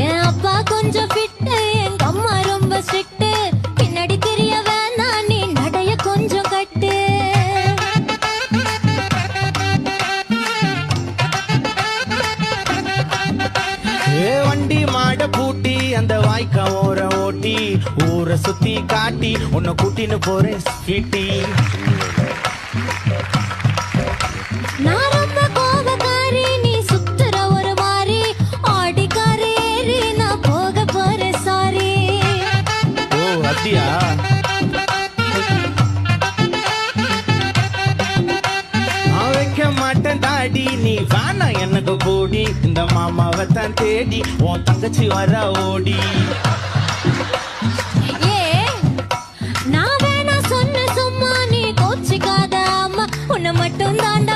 என் அப்பா கொஞ்சம் ஃபிட்டு, எங்க அம்மா ரொம்ப ஸ்ட்ரிக்ட். பின்னாடி தெரிய வேணாம், நீ நடைய கொஞ்சம் கட்டு. வண்டி மாட பூட்டி அந்த வாய்க்கா ஓர ஓட்டி ஊரை சுத்தி காட்டி உன்னை கூட்டின்னு போறேன் ஸ்வீட்டி. நான் ரொம்ப கோபக்காரி, நீ சுத்துற ஒரு மாதிரி. ஆடிக்காரி ஏறி நான் போக போறேன் சாரி. ஓ அப்படியா? நான் வைக்க மாட்டேன் தாடி, நீ வேணா எனக்கு போடி. இந்த மாமாவை தான் தேடி உன் தங்கச்சி வர ஓடி. ஏ நான் வேணா சொன்ன சும்மா, நீ கோச்சிக்காத அம்மா. உன்னை மட்டும் தாண்டா